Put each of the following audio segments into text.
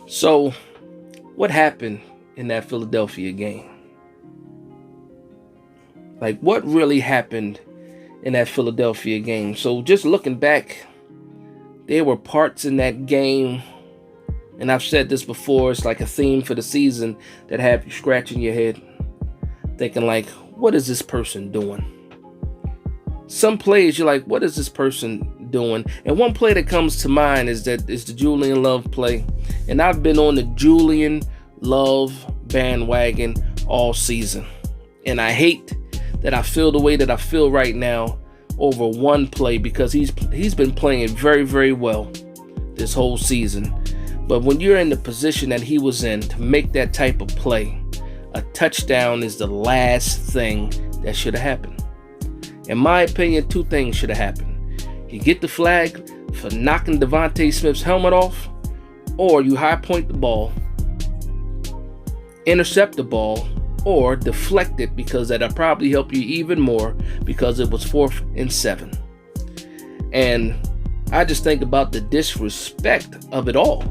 So, what happened in that Philadelphia game? Like, what really happened in that Philadelphia game? So, just looking back, there were parts in that game, and I've said this before, it's like a theme for the season that have you scratching your head, thinking like, what is this person doing? Some plays you're like, what is this person doing? And one play that comes to mind is the Julian Love play. And I've been on the Julian Love bandwagon all season. And I hate that I feel the way that I feel right now over one play, because he's been playing very, very well this whole season. But when you're in the position that he was in to make that type of play, a touchdown is the last thing that should have happened. In my opinion, two things should have happened. You get the flag for knocking DeVonta Smith's helmet off, or you high point the ball, intercept the ball, or deflect it, because that'll probably help you even more, because it was 4th and 7. And I just think about the disrespect of it all,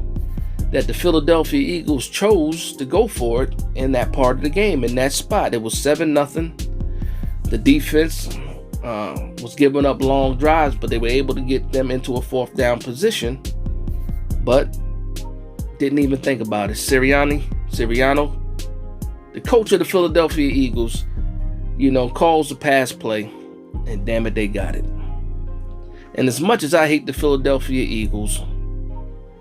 that the Philadelphia Eagles chose to go for it in that part of the game, in that spot. It was 7-0. The defense was giving up long drives, but they were able to get them into a 4th down position, but didn't even think about it. Sirianni, the coach of the Philadelphia Eagles, calls the pass play, and damn it, they got it. And as much as I hate the Philadelphia Eagles,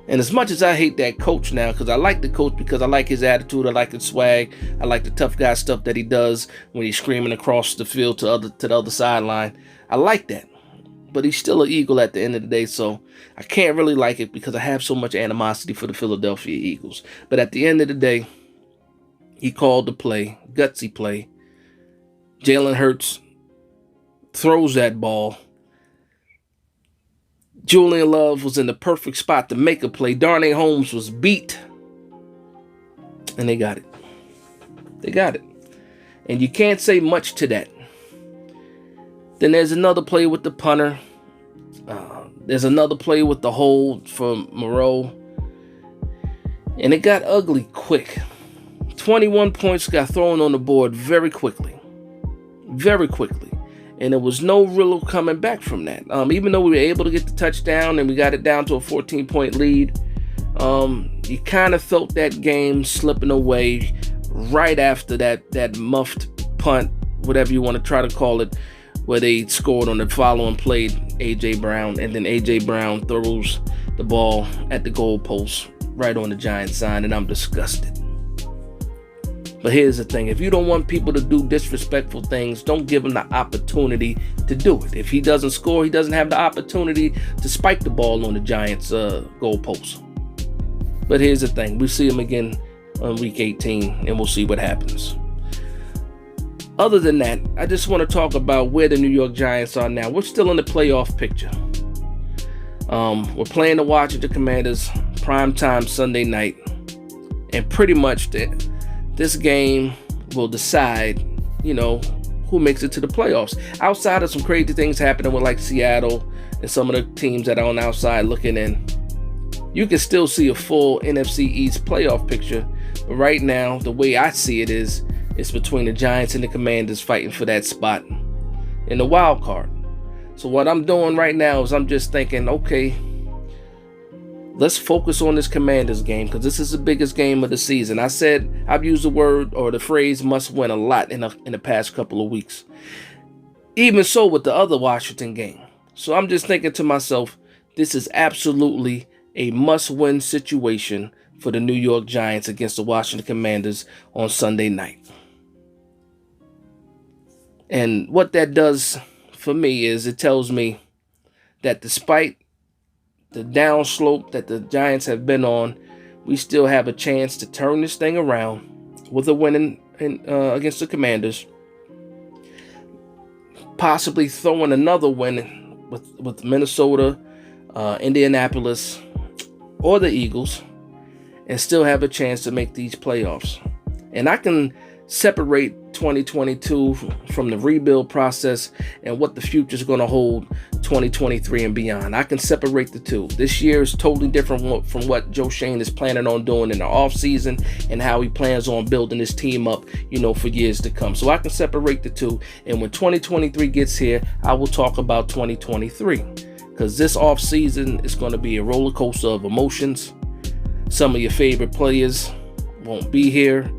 and as much as I hate that coach now, because I like the coach because I like his attitude, I like his swag, I like the tough guy stuff that he does when he's screaming across the field to the other sideline. I like that. But he's still an Eagle at the end of the day, so I can't really like it because I have so much animosity for the Philadelphia Eagles. But at the end of the day, he called the play, gutsy play. Jalen Hurts throws that ball. Julian Love was in the perfect spot to make a play. Darnay Holmes was beat. And they got it. They got it. And you can't say much to that. Then there's another play with the punter. There's another play with the hold from Moreau. And it got ugly quick. 21 points got thrown on the board very quickly. Very quickly. And there was no real coming back from that. Even though we were able to get the touchdown and we got it down to a 14-point lead, you kind of felt that game slipping away right after that muffed punt, whatever you want to try to call it, where they scored on the following play, A.J. Brown, and then A.J. Brown throws the ball at the goalpost right on the Giants sign, and I'm disgusted. But here's the thing. If you don't want people to do disrespectful things, don't give them the opportunity to do it. If he doesn't score, he doesn't have the opportunity to spike the ball on the Giants' goalpost. But here's the thing. We'll see him again on Week 18, and we'll see what happens. Other than that, I just want to talk about where the New York Giants are now. We're still in the playoff picture. We're playing the Washington Commanders primetime Sunday night. And pretty much this game will decide, who makes it to the playoffs. Outside of some crazy things happening with like Seattle and some of the teams that are on the outside looking in, you can still see a full NFC East playoff picture. But right now, the way I see it is, it's between the Giants and the Commanders fighting for that spot in the wild card. So what I'm doing right now is I'm just thinking, okay, let's focus on this Commanders game because this is the biggest game of the season. I've used the word or the phrase must win a lot in the past couple of weeks. Even so with the other Washington game. So I'm just thinking to myself, this is absolutely a must-win situation for the New York Giants against the Washington Commanders on Sunday night. And what that does for me is it tells me that despite the downslope that the Giants have been on, we still have a chance to turn this thing around with a win against the Commanders. Possibly throwing another win with Minnesota, Indianapolis, or the Eagles, and still have a chance to make these playoffs. And I can separate 2022 from the rebuild process and what the future is going to hold 2023 and beyond. I can separate the two. This year is totally different from what Joe Schoen is planning on doing in the offseason and how he plans on building his team up, for years to come. So I can separate the two. And when 2023 gets here, I will talk about 2023, because this offseason is going to be a roller coaster of emotions. Some of your favorite players won't be here.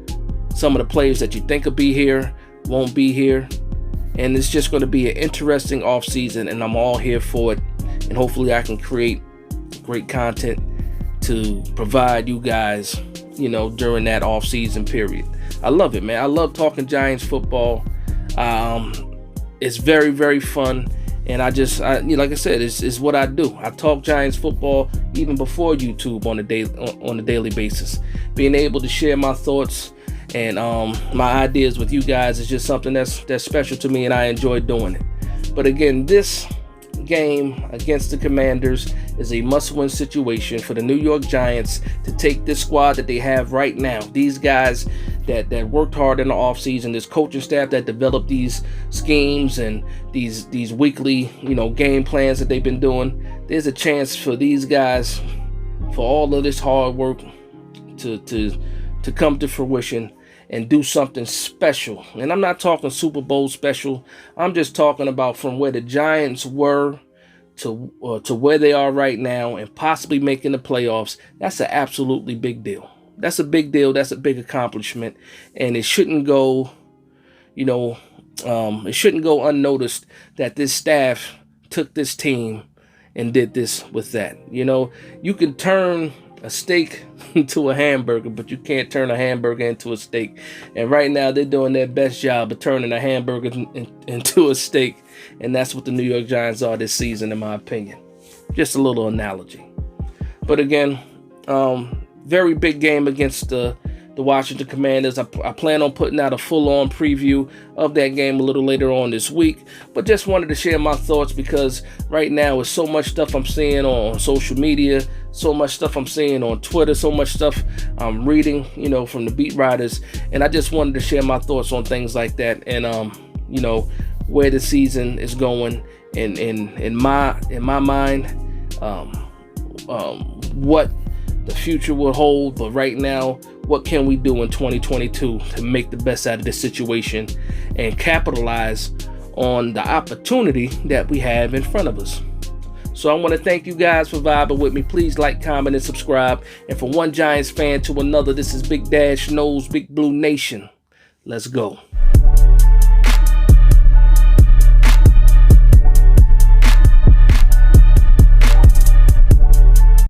Some of the players that you think will be here won't be here. And it's just going to be an interesting offseason, and I'm all here for it. And hopefully I can create great content to provide you guys, during that offseason period. I love it, man. I love talking Giants football. It's very, very fun. And like I said, it's what I do. I talk Giants football even before YouTube on a daily basis. Being able to share my thoughts and my ideas with you guys is just something that's special to me, and I enjoy doing it. But again, this game against the Commanders is a must-win situation for the New York Giants to take this squad that they have right now. These guys that worked hard in the offseason, this coaching staff that developed these schemes and these weekly, game plans that they've been doing. There's a chance for these guys, for all of this hard work to come to fruition and do something special. And I'm not talking Super Bowl special. I'm just talking about from where the Giants were to where they are right now and possibly making the playoffs. That's an absolutely big deal. That's a big deal. That's a big accomplishment. And it shouldn't go, it shouldn't go unnoticed that this staff took this team and did this with that. You can turn a steak into a hamburger, but you can't turn a hamburger into a steak. And right now they're doing their best job of turning a hamburger into a steak. And that's what the New York Giants are this season, in my opinion. Just a little analogy. But again, very big game against the Washington Commanders. I plan on putting out a full-on preview of that game a little later on this week. But just wanted to share my thoughts, because right now there's so much stuff I'm seeing on social media, so much stuff I'm seeing on Twitter, so much stuff I'm reading, from the beat writers. And I just wanted to share my thoughts on things like that and, where the season is going in my mind, what the future will hold. But right now, what can we do in 2022 to make the best out of this situation and capitalize on the opportunity that we have in front of us? So I want to thank you guys for vibing with me. Please like, comment, and subscribe. And from one Giants fan to another, this is Big Dash Knows Big Blue Nation. Let's go.